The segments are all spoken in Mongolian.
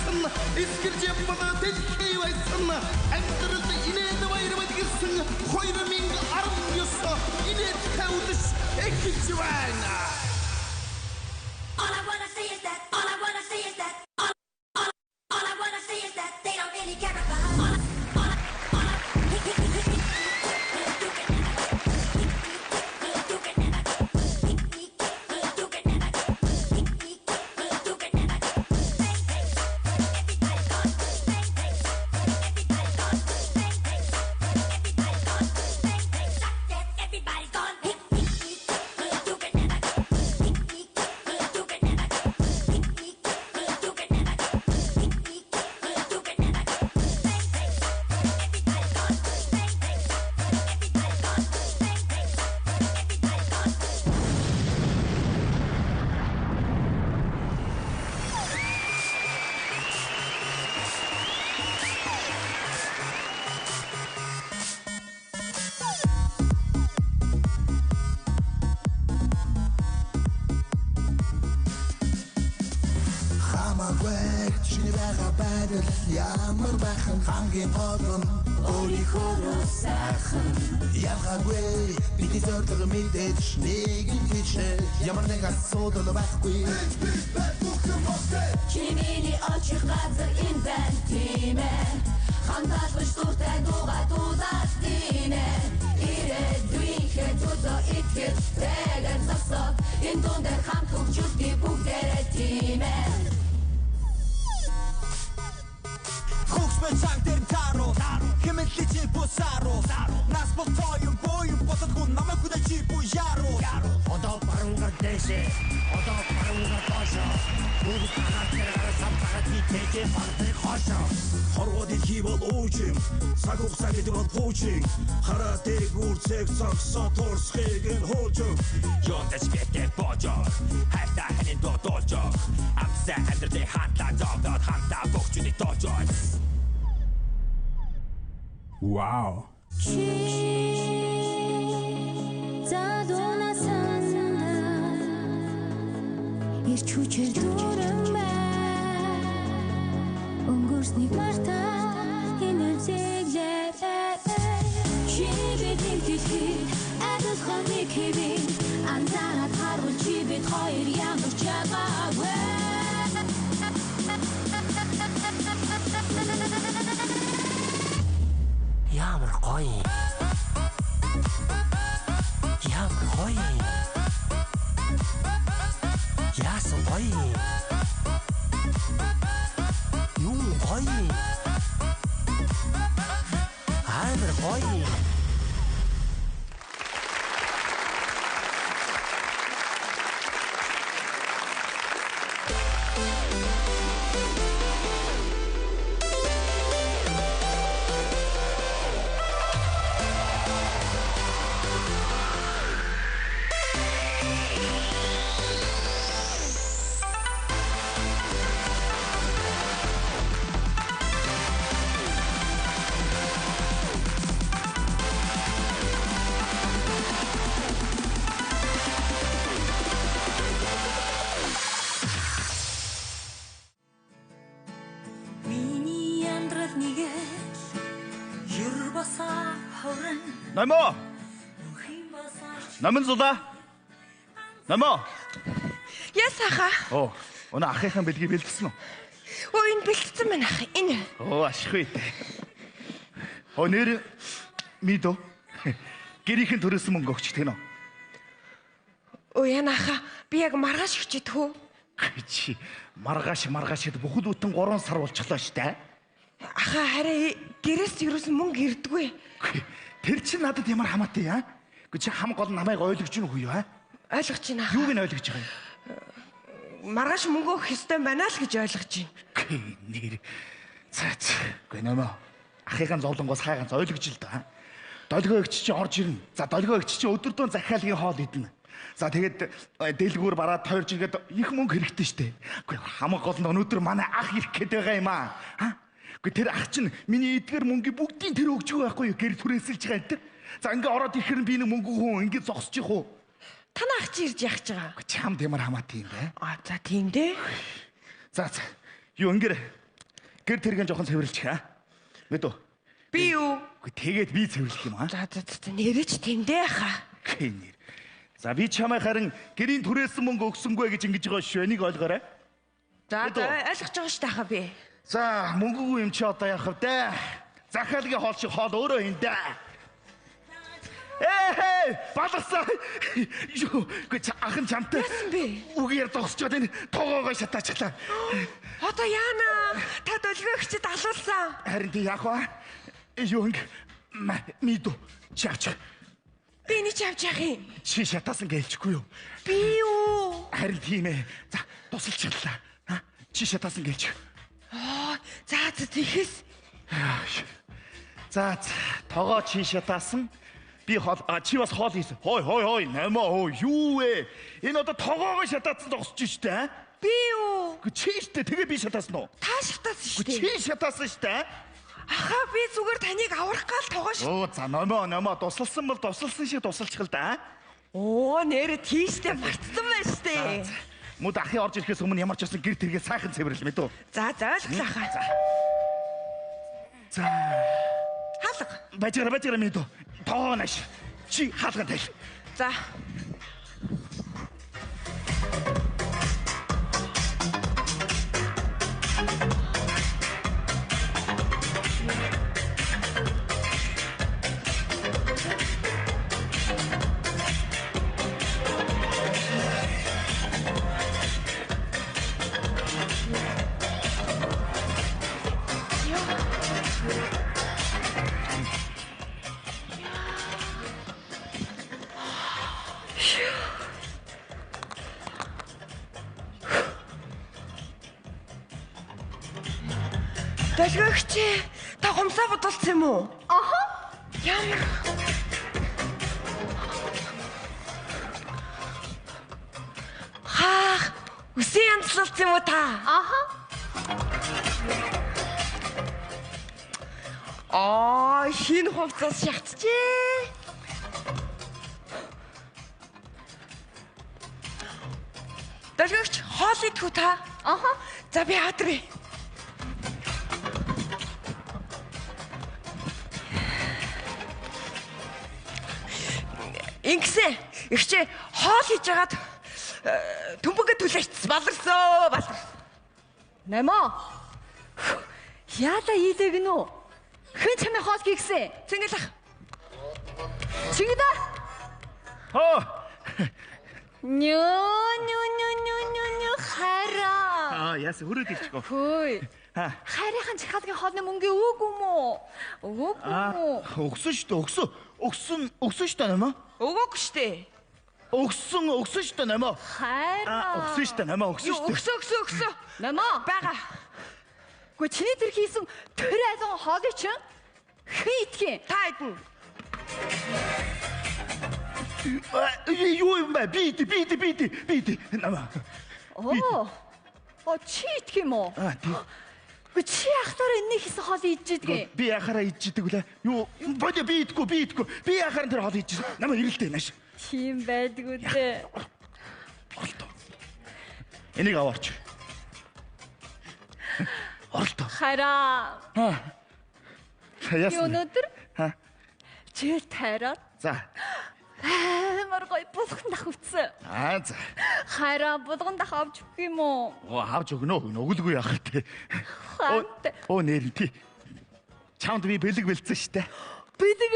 байсан эсгэрж явбал дэлхий байсан амьдрал инээд баярмад гисэн 2019 инээд тавьдас эхэлж байна. All I wanna say is that, all I wanna say is that, all I wanna say is that they don't really care about Ямар байхын хамгийн гол нь өөрийнхөө сайхан яваагүй бидний зорилго мэдээж нэгэн тийшээ ямар нэг асуудал байхгүй чиний очих газар энэ байна тийм ээ хандалж дуртай дуугаа дуулаад тийм ээ ирээдүйнхээ төлөө итгэж тэгээд зогсоод энэ дуун дээр хамт хөгжүүлдэг бүгдээрээ тийм ээ Чанг дээр таро хэмэлличи бусаро нас болтоём боём бодгоо намайг хүлээж буяро одоо баруунгаар дэшээ одоо баруунгаар тошо бүгд танаар самтараад хийдэг багтыг хошо хорвоо дэлхий бол уучим цаг хугацаа гэдэг бол пуучим хараа дээр гүрцэг цогсоо турсхийг нь хоолжо ёнтэс бэтэ божо хайта хэнэн додожо амсаа амьдралын хандлаа зовдод хамтаа бохчуны дожо Wow. Ямар гоё. Ямар гоё. Яасан гоё. Юу гоё. Амар гоё. Намаа. Намын зулаа. Намаа. Ясаха. Оо, өнөө ахыхын бэлгийг бэлдсэн үү? Оо, энэ бэлдсэн байна ах. Энэ. Оо, ашиггүй. Оо, нэр мидо. Гэрийнхэн төрөөсөн мөнгө өгч тэнэ. Оо, янаха. Би яг маргааш өчөд хөө. Чи маргааш гэдэг бүхэл бүтэн 3 сар болчихлоо штэ. Аха, хараа гэрээс юусэн мөнгө ирдэггүй. Тэр чинь надад ямар хамаатай яа? Гэхдээ чи хам гол намайг ойлгож гин үгүй юу аа? Ойлгож байна. Юуг нь ойлгож байгаа юм? Маргааш мөнгө өгөх ёстой байна л гэж ойлгож байна. Нэр. Үгүй нэмээ. Ахыхын зовлонгоос хайганц ойлгож л да. Долгио өгч чи орж ирнэ. За долгио өгч чи өдөртөө захиалгын хоол идэнэ. За тэгээд дэлгүүр бараад тойрж ингээд их мөнгө хэрэгтэй штэ. Үгүй хамаг гол нь өнөөдөр манай ах ирэх гээд байгаа юм аа. Тэр ах чинь миний эдгээр мөнгө бүгдийн тэр өгч байхгүй юу? Гэр түрээсэлж байгаа энэ. За ингээ ороод ирэхээр би нэг мөнгө хүн ингээ зогсож их уу? Танаа ах чи ирж яах гэж байгаа? Чам тэмэр хамаатай юм бэ? За тийм дээ. За юу ингээр гэр тэргэн жоохон цэвэрлчих аа. Мэдв. Би юу? Тэгээд би цэвэрлэх юм аа. За нэрэж тэмдээ хаа. Гэнэр. За би чамайг харин гэрийн түрээсэн мөнгө өгсөнгүй гэж ингэж байгаа шүү. Энийг ойлгоорой. За ойлгож байгаа шүү дээ хаа би. За мөнгөгүй юм чи одоо яах вэ дээ? Захиалгын хоол шиг хоол өөрөө хийн дээ. Баларсан. Юу, ахын чамтай. Яасан бэ? Үгээр зогсчод энэ тоогоогоо шатаачлаа. Одоо яана? Та долгиогчд алуулсан. Харин тий яах вэ? Юу ингэ мэдв. Чаач. Би энэ ч авч яах юм? Чи шатаасан гэлчихгүй юу? Би юу? Харин тийм ээ. За тусалчихлаа. Чи шатаасан гэлчих. За тийхээс. За тоогоо чи шатаасан. Би чи бас хоол хийсэн. Хой намаа юу вэ? Энэ одоо тоогоогоо шатаасан зогсож штэ. Би юу? Чи штэ тэгээ би шатаасан уу? Та шатаасан шүү Чи дээ. шатаасан штэ. Ахаа би зүгээр таныг аврах гал тоогоош. За намаа тусалсан бол тусалсан шиг тусалчих л да. Нэр тийштэй мартсан байна штэ. Мод ахын орж ирэхээс өмнө ямар ч байсан гэр тэргээ сайхан цэвэрлэл мэдв. За ойлголаа хаа. За Хаалга. бажигра мэдв. Тоонаш. Чи хаалган тайл. За. Долгиогч та хумсаа бодолцсон юм уу? Аха. Ямар үсэн янзлалсан юм уу та? Аха. Хин хувцас шахчихээ. Долгиогч хоол идэх үү та? Аха. За би хаатрий. Ингэсэн ихчээ хоол хийж агаад төмбөгөө түлээчихсэн баларсан. Нэмоо. Яла ийдэг нү? Хэн чамайг хоол хийгсэн? Цэнгэлэх. Чигдэ. Нё хараа. Яасан хүрээд ирчихв. Хөөе. Хайрынхан чихалгийн хоолны мөнгө өгөөгүй мүү? Өгсөн шүү дээ. Өгсөн шүү дээ намаа. Өгөөгүй штэ. Өгсөн шүү дээ намаа. Хайраа. Өгсөн шүү дээ намаа. Өгсөн шүү дээ. Өгсөн. Намаа. Бага. Гэхдээ чиний тэр хийсэн тэр айлгын хоолыг чинь хэн идэх юм? Та идэн. Юу юм бэ? Би намаа. Чи идэх юм уу? Тийм. Гэхдээ чи яхаар энэ хийсэн хоолыг идэж идэг юм? Би яхаараа идчихдэг үлээ. Юу бодё би идэхгүй. Би яхаар тэр хоол идчихсэн. Намаа ирэлтэй нааш. Тийм байдгүй дээ. Оролтоо. Энийг аваарч. Оролтоо. Хараа. Яасан? Өнөөдөр чи тайраад За. амар гоё булгандах үтсэн. За. Хараа булгандах авч өгөх юм уу? Авч өгнө. Өгөлгүй яах вэ? Нэр тий. Чамд би бэлэг бэлдсэн штэ. Бэлэг.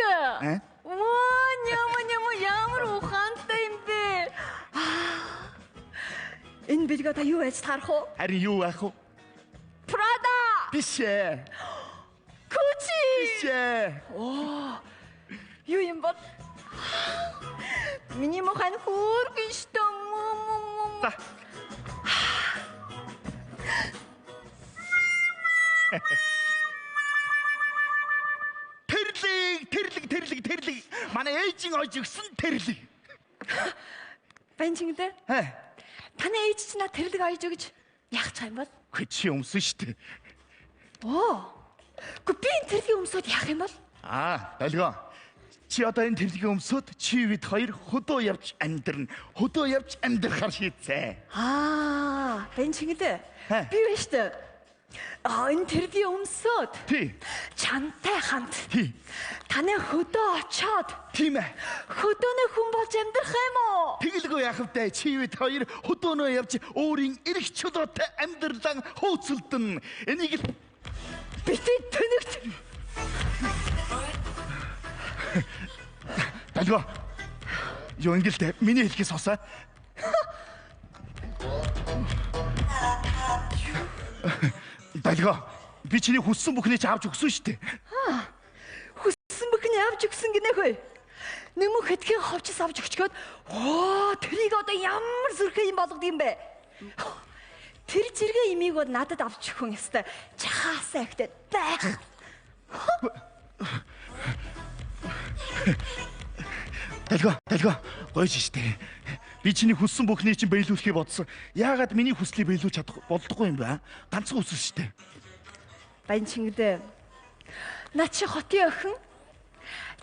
Ямар ухаантай юм бэ? Энэ бэлэг та юу яаж тарах вэ? Харин юу яах вэ? Prada. Биш ээ. Gucci. Биш ээ. Юу юм бол? Миний мохан хөөргөн штэ. За. Тэрлэг. Манай ээжийн ож өгсөн тэрлэг. Банчингдэ? Таны ээж чинь на тэрлэг аяж өгч яах цаа юм бол? Чи өмсөн штэ. Гэхдээ би энэ тэрлэгийн өмсөд яах юм бол? Долгоо. Чи одоо энэ тэрлэгийн өмсөд чи бид хоёр хөдөө явж амьдрна. Хөдөө явж амьдрахаар шийдсэн. Банчингдэ? Хэ. Би вэ штэ. интервью өмсөд Тий. чамтай хамт Тий. таны хөдөө очоод Тийм ээ. хөдөөний хүн болж амьдрах юм уу? Тэгэлгүй яах вэ? Чивэд хоёр хөдөөнөө явж өөрийн эрх чөлөөтэй амьдралаа хөөцөлдөн. Энийг л Битээ тэнэгт. Далгаа. Юу ингэлтэй миний хэлхээс хосоо. Далгаа. Би чиний хүссэн бүхнийг ч авч өгсөн шүү дээ. Хүссэн бүхний авч өгсөн гинэ хөөе. Нэмү хэтгийн ховчс авч өгчгөөд тэрийг одоо ямар зүрхээ юм болгод юм бэ? Тэр зэрэг имийг бол надад авч өгөх юм өстой. Чахаасаа ихтэй байх. Далгаа. Гойж штэ. Би чиний хүссэн бүхнийг чинь биелүүлэхээ бодсон. Яагаад миний хүслийг биелүүлж чадах болдохгүй юм бэ? Ганцхан хүсэл штэ. Баян чингдээ. Наа чи хотын охин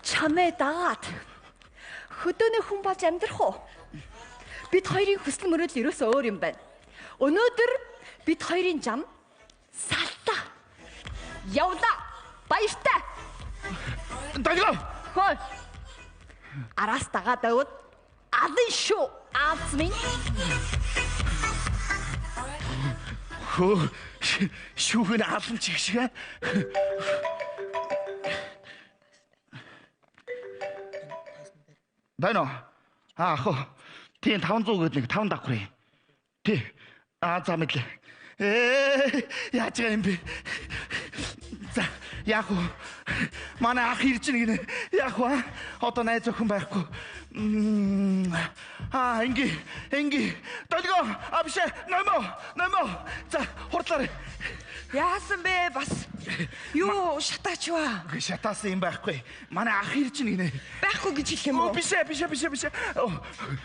чамээ дагаад хөдөөний хүн болж амьдрах уу? Бид хоёрын хүсэл мөрөөдөл ерөөсөө өөр юм байна. Өнөөдөр бид хоёрын зам салтаа. Явлаа. Баяртай. Далгаа. Хөөе. Араас дагаад аваад алын шүү. Аазмын. Шүүхэн алан чиг шиг. Дайно. Хоо. Тийм 500 гээд нэг 5 давхрын. Тий. За мэдлээ. Яаж байгаа юм бэ? За, яах вэ? Манай ах ирж гинэ. Яах вэ? Одоо найз охин байхгүй. Инги. Далгаа. Биш ээ. Нэмо. За, хурдлаарай. Яасан бэ бас? Юу шатаач ба? Үгүй шатаасан юм байхгүй. Манай ах ирж гинэ. Байхгүй гэж хэлэх юм уу? Биш ээ.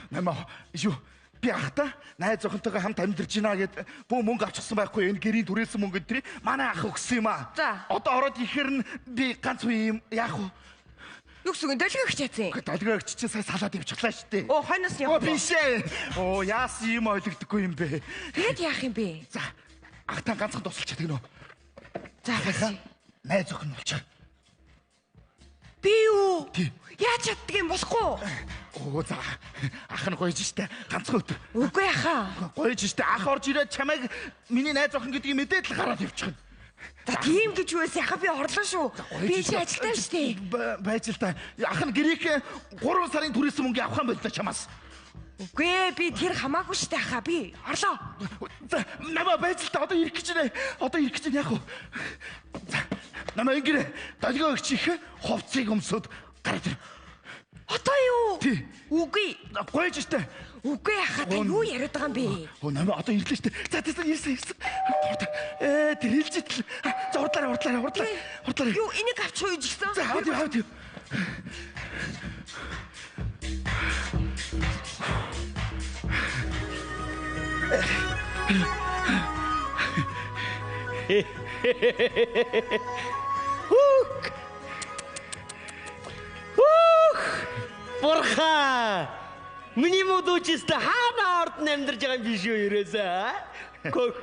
Нэмо. Юу? Би ахта найз охинтойгоо хамт амьдарч байна гэд бөө мөнгө авчихсан байхгүй. Энэ гэрийн түрээсэн мөнгө өдрий манай ах өгсөн юм аа. За. Одоо ороод ихээр нь би ганц үе юм яах вэ? Юу гэсэн дэлгөө хичээсэн. Долгиог чи сайн салаад явчихлаа шүү дээ. Хойноос явах. Биш ээ. Яасан юм ойлгодоггүй юм бэ? Тэгэд яах юм бэ? За. Ахтаа ганцхан тусалж чаддаг нөө. За бас. Найз охин болчих. Би юу? Тий. Яаж чаддаг юм болохгүй? За. Ах нь гоёж штэ. Ганцхан өтөр. Үгүй яхаа. Гоёж штэ. Ах орж ирээд чамайг миний найз охин гэдгийг мэдээд л гараад явчихна. За тийм гэж юусэн яхаа би орлоо шүү. Би чи ажилтаа штэ. Байж л та. Ах нь гэрийнхээ 3 сарын түрээсэн мөнгө авах юм байна чамаас. Үгүй би тэр хамаагүй штэ хаа би орлоо. За намаа байж л та одоо ирэх гэж нэ. Яах вэ? За намаа ингэрэ. Долгио өгч их хувцсыг өмсөд гараад ир. Одоо юу? Тий. Үгүй. Гоёж штэ. Үгүй яхаа та юу яриад байгаа юм бэ? Намаа одоо ирлээ штэ. За ирсэн. Тэр хэлжитэл. За хурдлаарай. Юу энийг авч хойж гисэн? За хавд. Бурхан! Миний модучист хаана орд амьдарч байгаа юм биш үү ерөөсөө? Гөх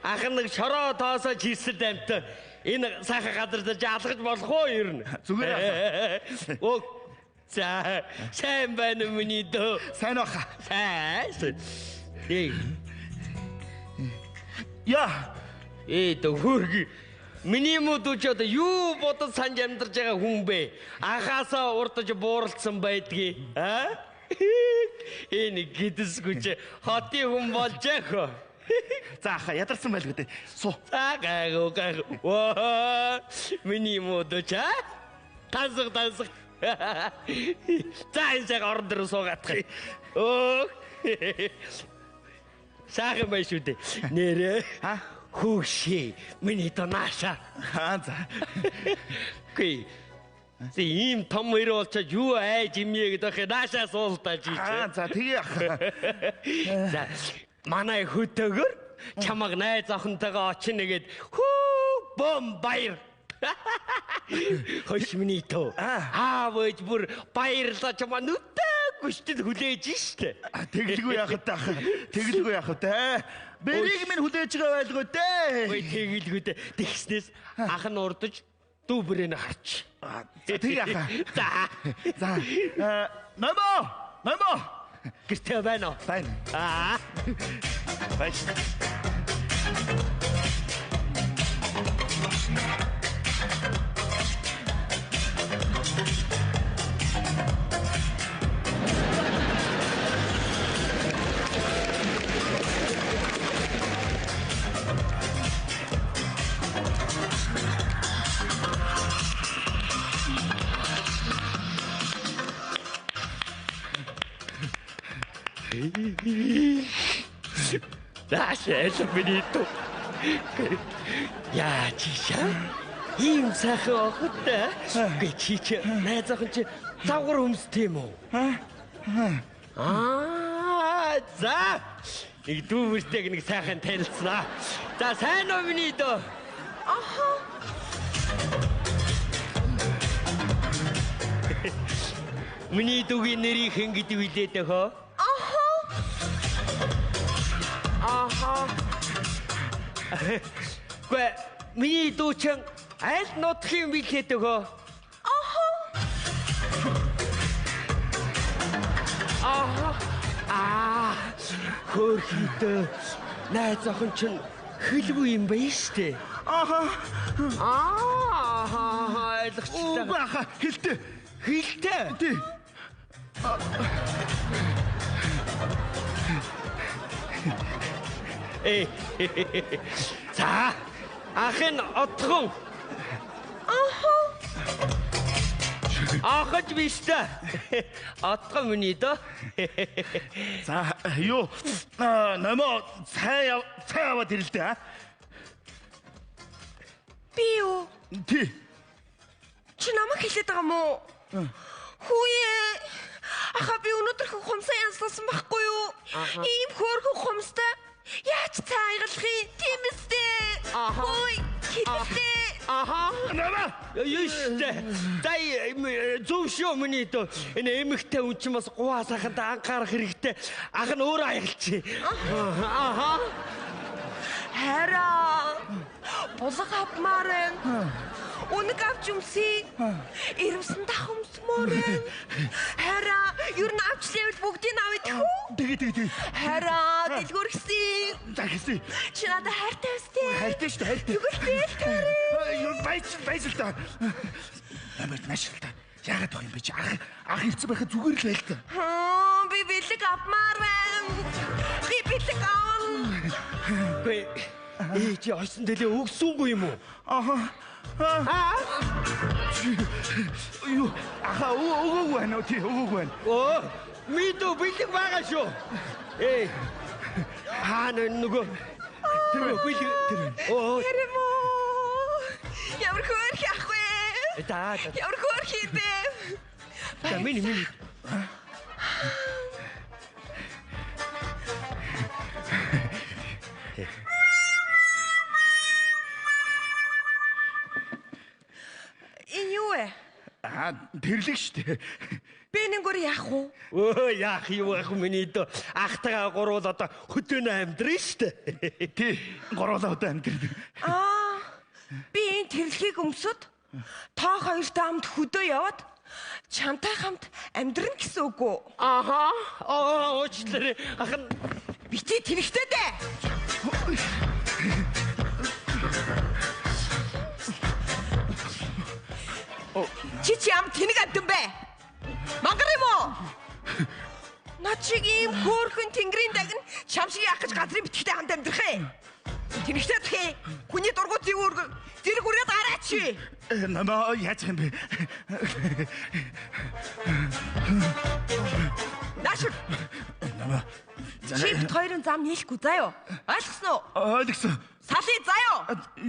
ах нэг шороо тоосож хийсэл амт энэ сайхан газар дээр алгаж болох уу ер нь? Зүгээр аа. За сайн байна миний дөө. Сайн баха. Сайн. Яа. Хөргий. Миний модуч одоо юу бодож санаж амьдарч байгаа хүн бэ? Ахаасаа урдаж бууралцсан байдгийг. Энэ гидсгүч хотын хүн болж яах вэ? За ядарсан байл гэдэг. Суу. За гайгүй. Миний модуч тансаг. За энэ орон дээр суугаадах. Сайхан байна шүү дээ. Нэрээ. Хүүшээ. Миний донааша. За. Гүй. Ийм том мөр болчоод юу айж имээ гэдэг хэ наашаа суултаж ийч. За тэгээ ах. За манай хөтөөгөр чамаг найз охинтойгоо очно гэд бом баяр. Хош миний тоо. Вэж бүр баярлаа чамаа нүтэг Тэглээгүй штэ хүлээж штэ. Тэглэгүй яхав та. Тэглэгүй яхав та. Бэрийг минь хүлээж байгаа байлгүй дээ. Ой тэглэгүй дээ. Тэгснээс ах нь урдаж дүүбрэнэ харч. За тэг яхаа. За. Номоо. Гэртээ байна уу? Байна. Баяж. Dash finito. Яа чичаа? Ийм сайхан охтой. Гэ чичээ найзаахан чи завгар өмстэй юм уу? За. Нэг дүүвэртэйг нэг сайхан танилцсанаа. За сайн уу минийдөө? Минийдүүгийн нэрийг хэн гэдэг үлдээд өгөө? Гэ миний дүүчин аль нутгийн билээд өгөө? Хөрхийдөө найз охин чинь хэлгүй юм байна штэ. Ойлгочлаа. Баха хэлтэй. Хэлтэй. За ахын отхон. Ахаж биштэй. Отхон миний дөө. За юу номоо цай аваад ирэлдэ. Би юу? Тий. Чи намайг хэлээд байгаа мó? Хүүе. Аха би өнөөдөр хумсаа янзлсан байхгүй юу? Ийм хөөрхөн хумстай яаж цайгалах юм? Тийм үстэй. Хөөе. Хэлээ. Нама. Юуштэй. Дай зөв шүү миний дөө. Энэ эмэгтэй хүн чинь бас гуваа сайханд анхаарах хэрэгтэй. Ах нь өөрөө аялчих. Хараа. Булга авмаар байна. Үнэг авч өмсөе. Ирвсэн дахамсмаар байна. Хараа, ер нь авч лээвэл бүгдийг авъя хүү? Тэгээ. Хараа, дэлгүүр гисий. За хэсэ. Чи надад хайртай өстэй. Хайртай шүү дээ, хайртай. Тэгвэл Юу баяж л та. Намайг наашил та. Яагаад байгаа юм бэ чи? Ах ирцэн байхад зүгээр л байл та. Би бэлэг авмаар байна. Би бэлэг аавна. Гээ чи ойсон дэлээ өгсөнгүй юм уу? Юу? Өгөөгүй байна уу? Тий, өгөөгүй байна. Мэдүү бэлэг байгаа шүү. Нөгөө тэр бэлэг тэр. Хэрэмөө. Ямар хөөрх ах вэ? За. Ямар хөөрх бэ? За миний. Тэрлэг штэ. Би нэнгөр яах вэ? Яах юу ах миний дөө. Ахтайгаа гурвал одоо хөдөөнө амьдрын штэ. Тий, гурвалаа одоо амьдрын. Би энэ тэрлэгийг өмсөд та хоёртой хамт хөдөө яваад чамтай хамт амьдрын гэсэн үг үү? Уучлаарай. Ах нь бити тэнхтэй дээ. Чи ям тэнэг амтан бэ? Мангар юм уу? Наа чиг ийм хөөрхөн тэнгэрийн дагн чам шиг яах гэж газрын битгтэй хамт амьдрах юм? Тэнэгтэй тхий. Хүний дургуй зэрэг үрээд гараач. Намаа яаж юм бэ? Нааш. Намаа. Чи бит хоёрын зам нийлэхгүй заа юу? Ойлгосноо? Ойлгосон. Салий заа юу?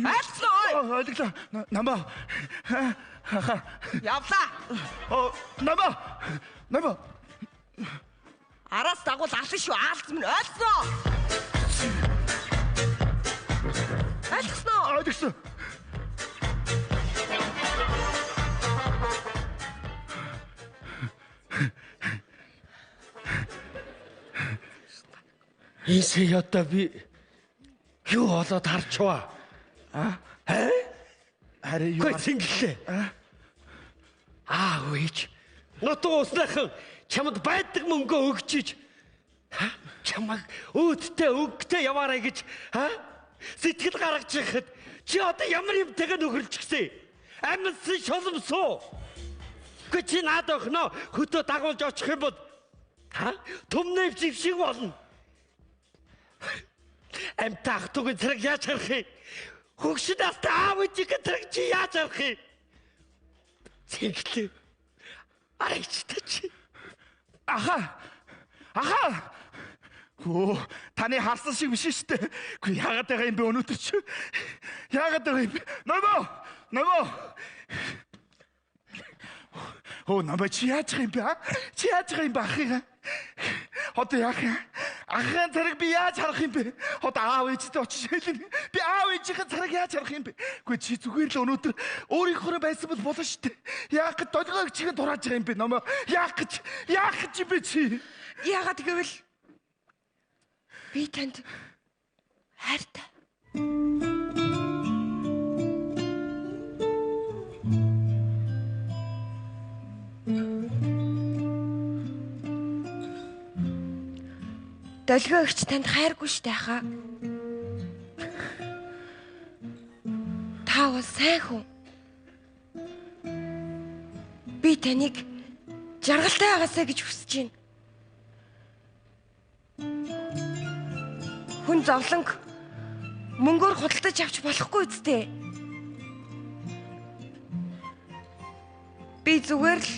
Ойлгосноо? Ойлголоо. Намаа. Явлаа. Намаа. Араас дагуул алсан шүү. Аалц минь ойлгосноо? Ойлгосноо? Ойлгосон. Ийсээ одоо би юу болоод харчваа. Харин юу Гой цэнгэлээ. Үеч. Нутуу уснаахан чамд байдаг мөнгөө өгчиж чамаг өөдтэй өгтэй яваарай гэж сэтгэл гаргаж яхад чи одоо ямар юмтэйгээ нөхөрлж гисэн. Амьдсан шоломсоо. Гэ чи наад охноо хөтөө дагуулж очих юм бол төмнөв шиг болно. Амтаа ах トゥ гийн цараг яаж харах юм? Хөгшин настай аав ээжийн цараг чи яаж харах юм? Цэнгэлээ. Арайчтай. Аха. Таны харсан шиг биш шүү дээ. Гэхдээ яагаад байгаа юм бэ өнөөдөр чи? Яагаад байгаа юм бэ? Номоо. Номоо чи яаж байгаа юм бэ? Чи яаж байгаа юм бэ ахыгаа? Одоо яах юм? Ахын цараг би яаж харах юм бэ? Одоо аав ээжтэй очиж хэлнэ. Би аав ээжийн цараг яаж харах юм бэ? Гэхдээ чи зүгээр л өнөөдөр өөрийнхөө байсан бол болно шүү дээ. Яах гэж долгойг чигээр дурааж байгаа юм бэ? Номоо яах гэж юм бэ чи? Яагаад гэвэл би танд хайртай. Долгой өгч танд хайргүй штэ хаа. Та бол сайн хүн. Би таныг жаргалтай байгаасаа гэж хүсэж байна. Хүн зовлонг мөнгөөр худалдаж авч болохгүй үсттэй. Би зүгээр л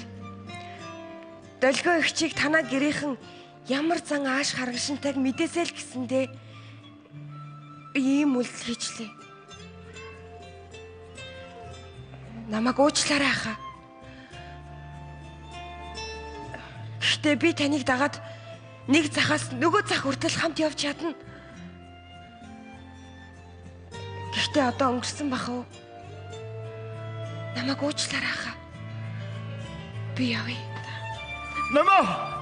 долгой өгчийг танаа гэрийнхэн ямар зан ааш харгашинтайг мэдээсэй л гэсэндээ би ийм үйлдэл хийчлээ. Намайг уучлаарай хаа. Гэхдээ би таныг дагаад нэг захаас нөгөө зах хүртэл хамт явж чадна. Гэхдээ одоо өнгөрсөн бах уу? Намайг уучлаарай хаа. Би явъя. Номоо.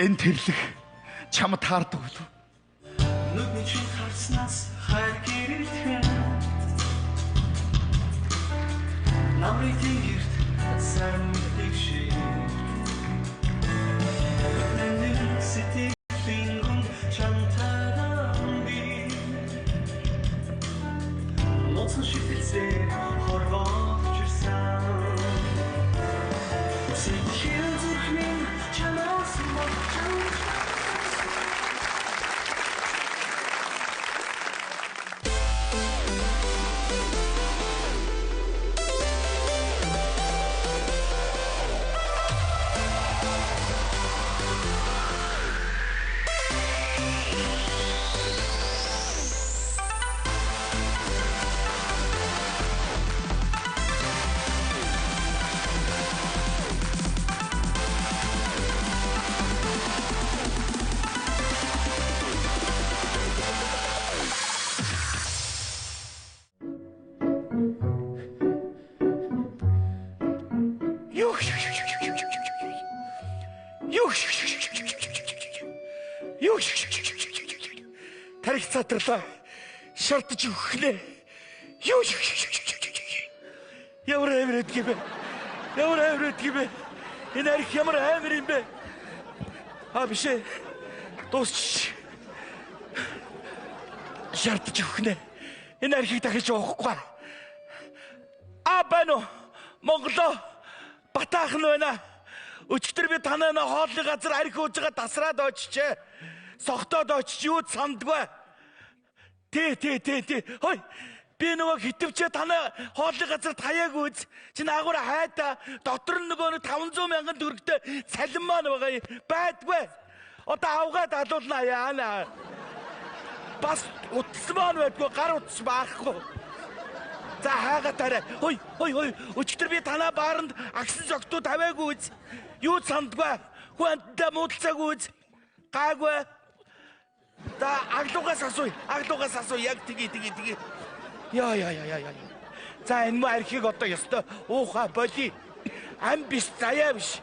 Энэ тэрлэг чамд таардаг үү? Нүдний чин харснаас хайр гэрэлтхэн намрын тэнгэрт сайн мэддэг шиг Нүдний сэтгэлийн гүн чамтадан би Ноцон шийтэлсээр хорвооч ирсэн Сэтгэл зүрхний чамаас Тарих цатралаа шартж өгөхнэ. Юу ямар амир эдгий бэ? Энэ арих ямар амир юм бэ? Биш ээ. Дуусч. Шартж өгөхнэ. Энэ арихийг дахиж уухгүй. Бано Монголоо батаахан байна. Өчтөр би танай хоолны газар арих ууж байгаа тасраад очичээ. Согтоод очиж юу сандгүй. Тий. Хой. Би нөгөө хитвчээ танай хоолны газар таяаг үз. Чи наагуур хайта дотор нь нөгөө 500 мянган төгрөгтэй цалин маань байгаа байдгүй. Одоо авгаад алуулна яана. Бас утас маань байдгүй, гар утас баахгүй. За хаагатаарай. Хой. Өчтөр би танай бааранд агсан согтууд тавиагүй үз. Юу сандгүй. Хүнтэй муудалцаагүй үз. Гаагүй. За аглуугаас асууя. Яг тгий. Яа. За энэ муу архийг одоо ёстой ууха боли. Ам биш заяа биш.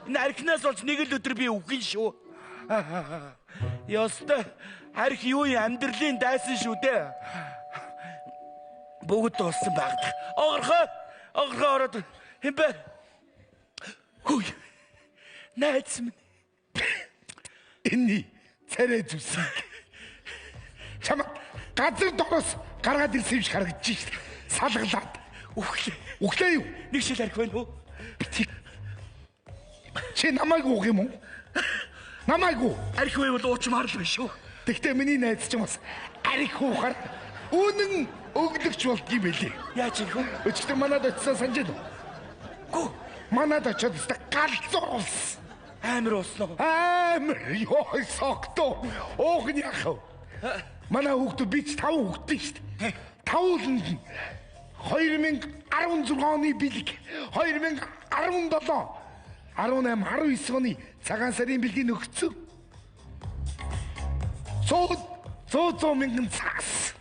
Энэ архинаас болж нэг л өдөр би үхэн шүү. Ёстой арх юу юм амьдралын дайсан шүү дээ. Бүгд дууссан багт. Огорхоо ороод хэмбэ. Хүй. Найз минь. Энэний царай зүсэг. Чамд газар дороос гаргаад ирсэн юм шиг харагдаж шít. Салгалаад. Үхлээ юу? Нэг шил арх байна уу? Чи намайг уух юм уу? Намайг уу? Арх байвал уучмаар л байна шүү. Тэгтээ миний найз ч бас арх уухаар үнэн өглөгч болд юм байлээ. Яаж их вэ? Өчтөр манад очсон санаж байна уу? Гү. Манад очоод галзуу ус. Амар усноо. Амар ёо согтоо. Уух нь яах вэ? Манай хүүхдүүд би ч 5 хүүхдтэй шүү дээ. 5 л 2016 оны бэлэг, 2017, 18, 19 оны цагаан сарын бэлгийг өгсөн. 100 мянган цагс.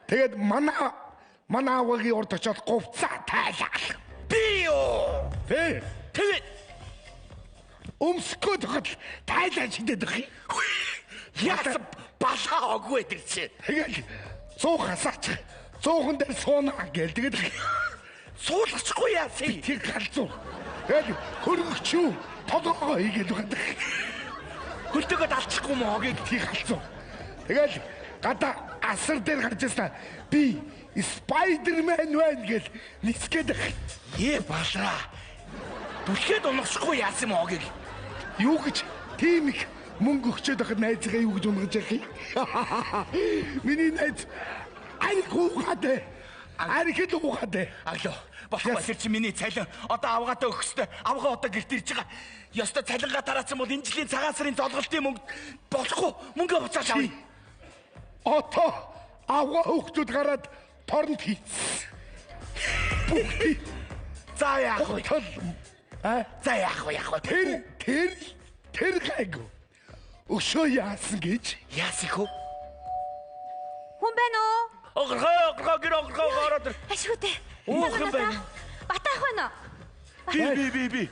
Тэгээд манай аваагийн урд очоод говцаа тайлах. Би юу? Тэгээд өмсгөө тохол тайлаа шидэд өгөх юм. Яасан балаа оггүй гэдэг чинь. Тэгэл 100 хасаач. 100хан дээр сууна гэл тэгээд суулгахгүй яасан. Тэр галзуу. Тэгэл хөргөч юу? Толгоо хийгээл байгаа. Хөлтөгөө далчихгүй моогийг тий галзуу. Тэгэл гадаа асар дээр гарч ирсэн. Би Спайдермен байна гэл нисгээд байх. Балаа. Бүлхээд унахшгүй яасан моогийг. Юу гэж тийм их мөнгө өгчөөд байхад найзгаа юу гэж унгаж явах юм? Миний найз арх уухаад. Архид уухаад. Аглоо. Болохгүй тэр чи миний цалин одоо авгаатаа өгөх ёстой. Авгаа одоо гэрт ирж байгаа. Ёстой цалингаа тараасан бол энэ жилийн цагаан сарын золголтын мөнгө болохгүй. Мөнгө буцааж авъя. Ото авгаа хөөхтүүд гараад торнд хийц. Бүгд. За яах вэ? За яах вэ? Тэр гайгүй. Өшөө яасан гэж? Яасан хөө? Хүн байна уу? Огорхоо ороод. Ашигтай. Хүн байна. Батаах байна уу? Би.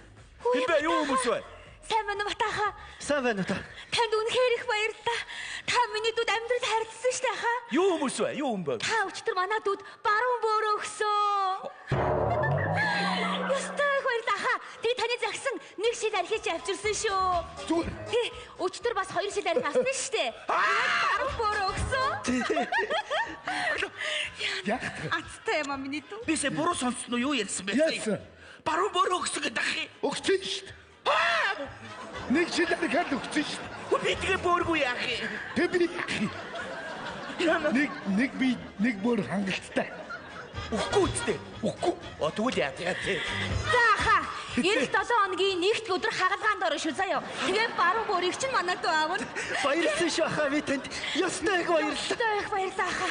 Хинбэ юу хүмүүс вэ? Сайн байна уу Батааха? Сайн байна уу та? Танд үнэхээр их баярлалаа. Та миний дүүд амьдрал харилцсан шүү дээ хаа. Юу хүмүүс вэ? Юу юм бэ? Та өчтөр манай дүүд баруун бөөрөө өгсөн. Ястай баярлалаа. Тэгээ таны загсан нэг шил архиж авчирсан шүү. Зүгээр. Тий, өчтөр бас 2 шил архи авсан шүү дээ. Баруун бөөрөө өгсөн. Яах вэ? Аттай юм аа миний дүү. Бисээ буруу сонссон уу? Юу ярьсан бэ? Яасан? Баруун бөөрөө өгсөн гэдэг ах. Өгсөн шүү дээ. Нэг жил архиад өгсөн шүү дээ. Би тэгээ бөөргүй яах юм? Тэг би нэг бүр хангалттай. Үхгүй үстэй. Үхгүй. Тэгвэл яа тий. За хаа. 97 хоногийн нэгд өдөр хагалгаанд орно шүү заяа. Тэгээ баруун бөөрийг чинь манай дүү аавна. Баярлалаа шүү ахаа би танд. Ёстой их баярлалаа. Ёстой их баярлалаа хаа.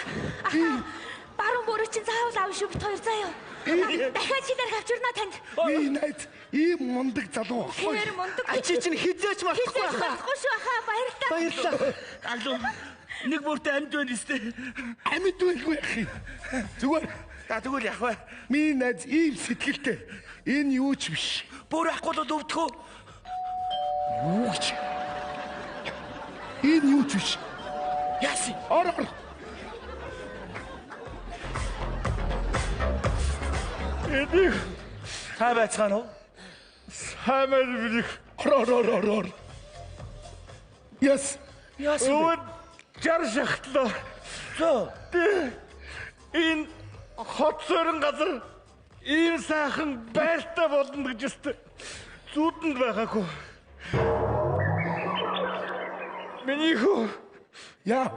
Баруун бөөрийг чинь заавал аав шүү бит хоёр заяа. Дахиад шилээр авчирнаа танд. Би найз ийм мундаг залуу. Тэр мундаг. Чи чинь хизээч мартахгүй ахаа. Мартахгүй шүү ахаа. Баярлалаа. Алуу. Нэг бүртээ амьд байна өстэй. Амьд байлгүй яах юм. Зүгээр. Тэгвэл яах вэ? Миний найз ийм сэтгэлтэй. Энэ юу ч биш. Бүр ахгүй л өвдөхөө. Юу гэж? Энэ юу ч биш. Яаси? Ор. Эдик. Та байцгаана уу? Хамаар би. Ор. Яс. Яасан? Жар шахтлаа. Зөө. Энэ хот сөрөн газар ийм сайхан байлтай болно гэж өстө зүудэнд байгаагүй. Миний хөө Яа.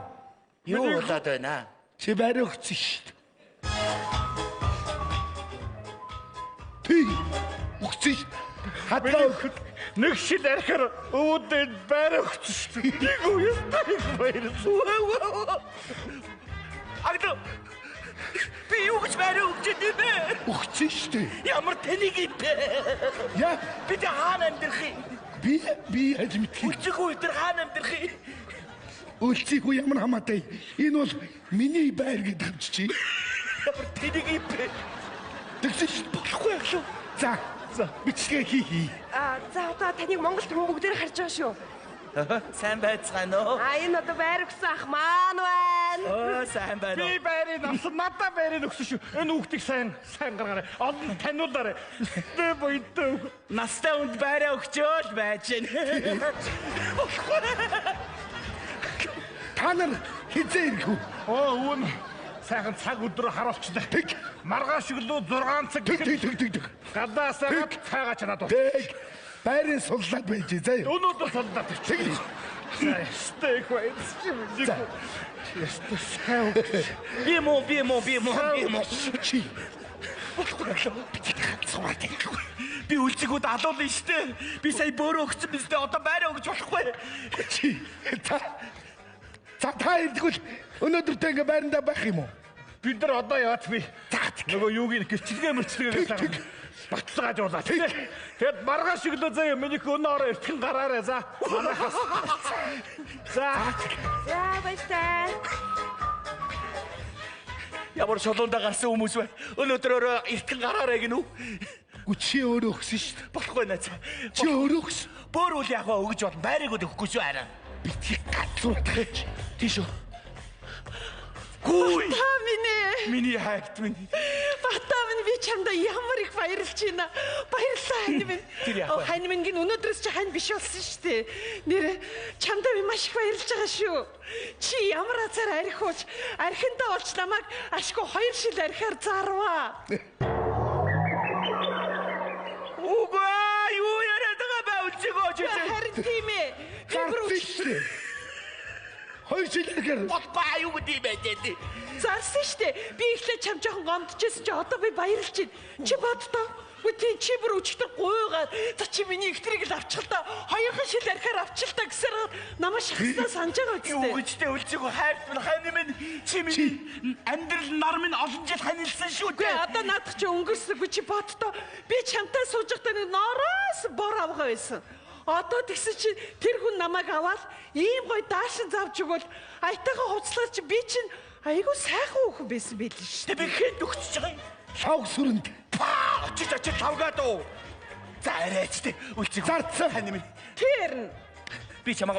Юу болоод байна? Чи барь өгсөн шүү дээ. Тий. Өгсөн шүү. Хадлаа өгөх. нэг шил архаар өвдөд байр өгсөн шүү дээ. Нэг үестэй баярлалаа. Агд. Би юу гэж байр өгч дээ бэ? Өгсөн шүү дээ. Ямар тэнийг юм бэ? Яа. Би тэ хаана амьдрах юм? Би яаж мэдхий? Үчиг үйтэр хаана амьдрах юм? Үлцгийг үе ямар хамаатай. Энэ бол миний байр гэдэг юм чи. Ямар тэнийг юм бэ? Тэгсэн болохгүй яах вэ? За, бичлэгээ хий. За одоо таныг Монголд хүмүүс бүгдээр харж байгаа шүү. Сайн байцгаана уу? Энэ одоо байр өгсөн ах маань байна. Сайн байна уу? Би байрыг авсан, надад байрыг өгсөн шүү. Энэ хүүхдийг сайн гаргаарай. Олон таниулаарай. Би боёдтой. Настай хүнд байраа өгчөөл байж гэнэ. Та нар хизээ ирэх үү? Үүн сайхан цаг өдрөө харуулчихлаа. Маргааш өглөө 6 цаг Тэг. гадаасаа цайгаа чанаад уу. Тэг. Байрын суллаад байж заяа. Өнөөдөр солдоод ирчих. Стейк байц. Би муу. Чи Би үлцгүүд алуулна штэ. Би сая бөөрөө өгсөн биз дээ. Одоо байраа өгч болохгүй. чи та ирдгүүл өнөөдөртөө ингээ байрандаа байх юм уу? Бид нар одоо яач би нөгөө юуг гэрчлэгээ гэж батлагааж болоо. Тэгэд маргааш өглөө заяа миний өнөөрөө эртхэн гараарай. За. За баяртай. Ямар шолоондоо гарсан хүмүүс вэ? Өнөөдөр эртхэн гараарай гинүү. Чи өөрөө өгсөн шүү дээ. Болохгүй наац. Чи өөрөө өгсөн. Бөөр үл яг өгж бол байрыг өгөхгүй шүү хараа. Битгий гацуутгаач. Тийш үү? Гүй. Та Миний хайгт минь. Батаа би чамда ямар их баярлж байна. Баярлалаа хань минь. Тэр яах вэ? Хань минь гин өнөөдрөөс чи хань биш болсон шүү дээ. Нэр чамда би маш их баярлж байгаа шүү. Чи ямар азар архиуч архиндаа олч намайг ашгүй 2 шил архиар зарваа. Угаа юу яриад байгаа бэ үлцгөө чи. Харин тийм ээ. Би Гарч. Хоёр жил гэр. Батбаа юу гэдэг юм бэ? зарсан шүү дээ. Би ихлэ чам жоохон гомдчихсэн чи одоо би баярлж байна. Чи боддоо. Үгүй чи бүр өчтөр гуйгаад за чи миний ихтрийг л авчихл та. Хоёрхан шил архаар авчихл та гэсээр намаа шахснаа санаж байгаа үстэй. Юу гэжтэй үлцээгөө хайрт минь хань минь чи миний амьдрал нар минь олон жил ханилсан шүү дээ. дээ. Одоо наадах чи өнгөрсөгүй чи боддоо. Би чамтай сууж байхдаа нэг нороос бор авгаа байсан. Одоо тэгсэн чи тэр хүн намайг аваад ийм гой даашин завж өгвөл аятайгаа хуцлаад чи би чинь айгу сайхан хүүхэн байсан байл шүү. Тэ би хэд өгчөж байгаа юм? Лав сүрэнд. Очиж тавгаад уу. За арайч тэ үлцэг. Зарцсан хань минь. Тэр Би чамаа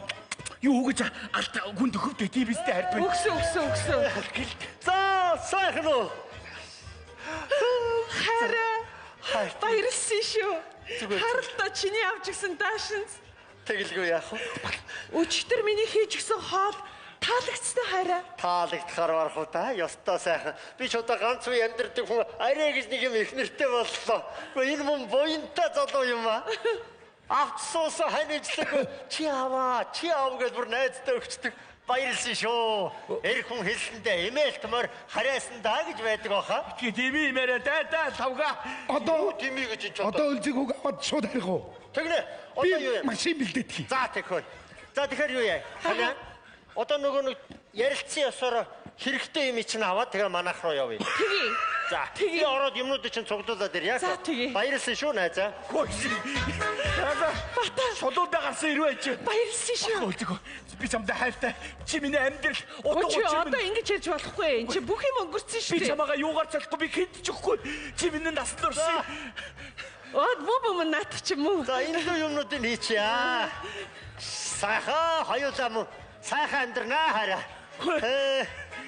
юу гэж алт хүн төхөвтэй тийм бистэй хард байна. Өгсөн. За сайхан уу. Хараа. Баярлсан шүү. Харалтаа чиний авч гисэн даашинз. Тэгэлгүй яах вэ? Өчтөр миний хийж гисэн хоол таалагдсан хараа. Таалагдахаар барах уу та? Ёстой сайхан. Би ч одоо ганц үе амьдэрдэг хүн арай гэж нэг юм их нэртэй боллоо. Гэхдээ энэ мөн буянтай залуу юм аа. Авцсууса ханижлаг чи аваа гэж бүр найзтай өгчдөг. Баярлсан шүү. Эр хүн хэлсэндээ эмээлтмөр харайсан даа гэж байдаг баха. Дими имээрээ даа тавга. Одоо Дими гэж ч одоо үлзэг үг аваад шууд харих уу? Тэгнэ. Одоо юу Би юм? машин бэлдээдэг. За тэгэхээр. За тэгэхээр юу яа? Ханаа. Одоо нөгөө нэг ярилцсан ёсоор хэрэгтэй юм чинь аваад тэгээ манайх руу явъя. Тэгье. За. Би ороод юмнуудыг чинь цуглуулад ирье. За, тэгье. Баярлсан шүү найзаа. Шолоодоо гарсан ирвэ чи. Баярлсан шүү. Үлцэг. Би чамдаа хайртай. Чи миний амьдрал Өчигдөр одоо ингэж ярьж болохгүй. Энд чи бүх юм өнгөрсөн шүү Би дээ. чамаага юугаар цалахгүй би хэд ч өгөхгүй. Чи миний насанд орсон. Од муу нат ч юм уу. За энэ л юмнуудыг хийчихье. Сайхан хоёулаа мөн сайхан амьдрнаа хараа.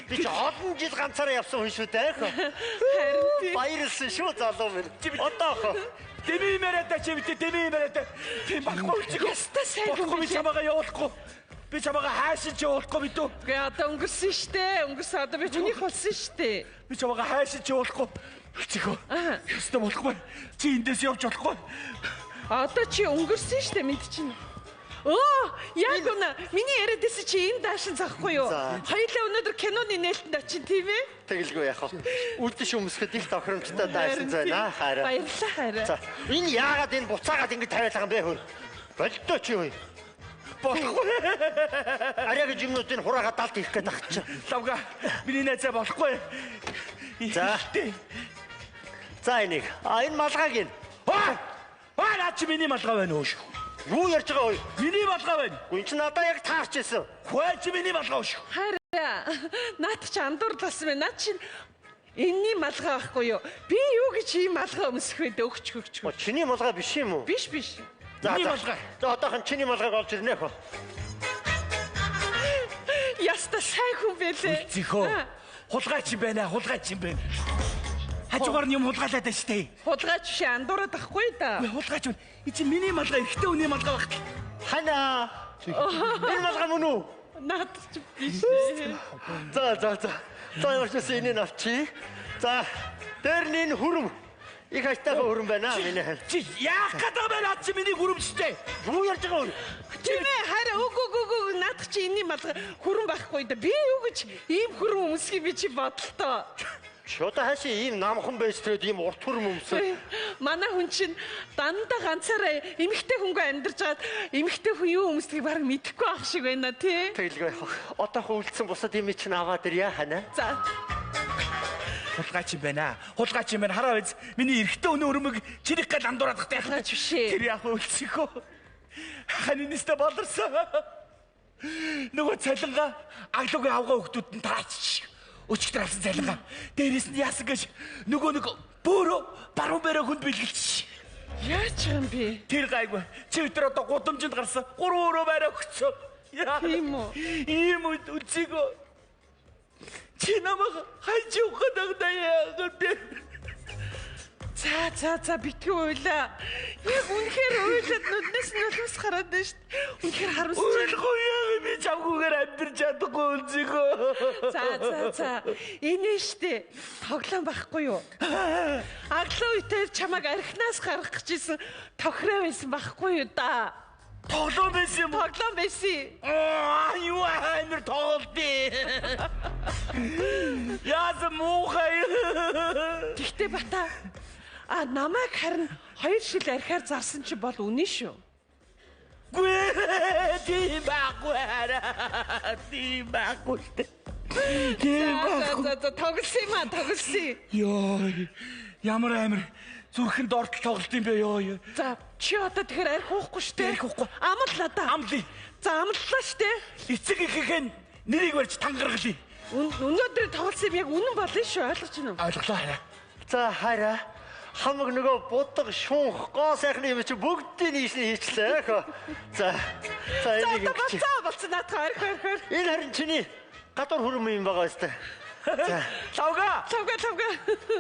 Би ч олон жил ганцаараа явсан хүн шүү дээ. Харин тийм. Баярлсан шүү залуу минь. Одоо Дими имээрээ чи битээ дими имээрээ. Тийм баггүй үлцэг. Яста сайн Болохгүй би чамаага явуулахгүй. Би чамаага хайшин ч явуулахгүй би дөө. Гэ одоо өнгөрсөн шүү дээ. Өнгөрсөн одоо би хүнийх болсон шүү дээ. Би чамаага хайшин ч явуулахгүй. Үлцэг. Яста болохгүй. Чи эндээс явж болохгүй. Одоо чи өнгөрсөн шүү дээ мэд чинь. Яг үнэ. Миний яриадээс чи энэ даашин захгүй юу? Хоёулаа өнөөдөр киноны нээлтэнд очин тийм ээ? тэгэлгүй яах вэ? Үлдэш өмсөхөд их тохиромжтой дайсан байна хараа. Баярлалаа хараа. За энэ яагаад энэ буцаагаад ингэж тавиалгаа юм бэ хөө? Болтой чи юу? Болохгүй. Арай гэж юмнуудыг хураагаад далд хийх гээд ах чи. Лавга. Миний найзаа болохгүй. За энийг. Энэ малгайг ин. Наа чи миний малгай байна уу шүү. Юу ярьж байгаа вэ? Миний малгай байна. Гүн чи надаа яг таарч ирсэн. Хөөч миний малгай шүү. Хараа. Наад чи андуурласан байна. Наад чи энэний малгай байхгүй юу? Би юу гэж ийм малгай өмсөх вэ? Өгч. Чиний малгай биш юм уу? Биш. Миний малгай. За одоохон чиний малгайг олж ирнэ хөө. Яста сайн хүн байлээ. Зихөө. Хулгайч юм байна. Хажуугаар нь юм хулгайлаад байна штэ. Хулгайч биш андуураад ахгүй да. Хулгайч байна. Эцэг миний малгай ихтэй хүний малгай багт. Хана. Энэ малгай мөн үү? Наад чи биш. За явж энэ авчи. За дээр нь энэ хүрм. Их хайтайгаа хүрм байна миний хань. Чи яах гэдэг байна чи миний хүрэмжтэй. Юу ярьж байгаа вэ? Тийм ээ хараа үгүй наад чи энэний малгай хүрэн байхгүй да. Би юу гэж ийм хүрэн өмсгий би чи бодлоо. Шода хаши ийм намхан байж тэгээд ийм урт хүрм өмсөв. Манай хүн чинь дандаа ганцаараа эмэгтэй хүнгүй амьдарч чад эмэгтэй хүн юу өмсдгийг баг мэдэхгүй ах шиг байна тий. Тэгэлгүй одоохон үлдсэн бусад юм чинь аваад ирья хана. За. Хулгайч юм байна. Хараа биз. Миний эрэгтэй өнөө өрмөг чирэг гал андуураад гахтай. Хулгайч биш ээ. Тэр яг үлсэхөө. Ханинистэ болорсон. Нөгөө цалингаа аглуугийн авгаа хөлтүүд нь тараач. Өчигдөр авсан цалингаа. Дээрээс нь яасан гэж нөгөө бөөрө баруун бэрэ хүнд бэлгэлж. Яач юм би? Тэр гайгүй. Чи өдөр одоо гудамжинд гарсан. 3 өрөө байраа өгсөн. Тийм үү? Ийм үлцээгөө. Чи намайг хайж явах гэдэг. За битгий уйлаа. Яг үнэхээр уйлаад нүднээс нь нулимс гараад байна шүү дээ. Үнэхээр харамсаж байна. Уйлгүй яа би чамгүйгээр амьдарч чадахгүй үлзээгөө. За. Энэ штэ тоглоом байхгүй юу? Аглуу үеэр чамайг архинаас гаргах гэжсэн тохироо байсан байхгүй юу да? Тоглоом байсан юм уу? Тоглоом байсан. Юу амар тоглолтээ. Яа муухай. Тэгтээ бата. Намайг харин 2 шил архиар зарсан чи бол үнэн шүү. Тийм байхгүй. За тоглосон. Йоо. Ямар амар зүрхэнд ортол тоглолт юм бэ ёо. За чи одоо тэгэхээр арх уухгүй штэ. Амлаа да. Амлаа. За амллаа штэ. Эцэг ихэхэн нэрийг барьж тангаргалъя. Өнөөдөр тоглосон юм яг үнэн болно шүү ойлгож байна уу? Ойлголоо. За хараа. Хамаг нөгөө будаг шунх гоо сайхны юм чи бүгдийг хийчлээ хөө. За энийг болцсон наатах арх. Энэ харин чиний гадуур хүрм юм байгаа өстэй. За Тавга.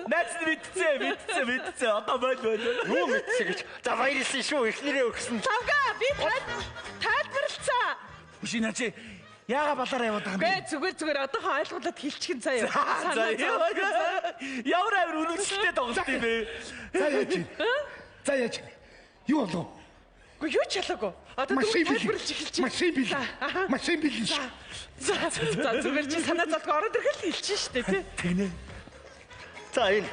Найз мэдцээ. Одоо бойл. юу мэдсэ гэж. За баярлсан шүү ихнэрээ өгсөн. Тавга би тайлбарлалцаа. Үшинаа чи яага балаараа яваад байгаа юм бэ? Зүгээр одоохон ойлгуулад хэлчихин заяа. Ямар амар үнэлжтэй тоглолт юм бэ? За яаж. Юу болов? Гү юу ч ялаагүй. Одоо тайлбарлаж эхэлж байна. Машин билэн шүү. За зүгээр чи санаа зовлоо ороод ирэх хэлчихэн штэ тий. Тэгнэ. За энэ.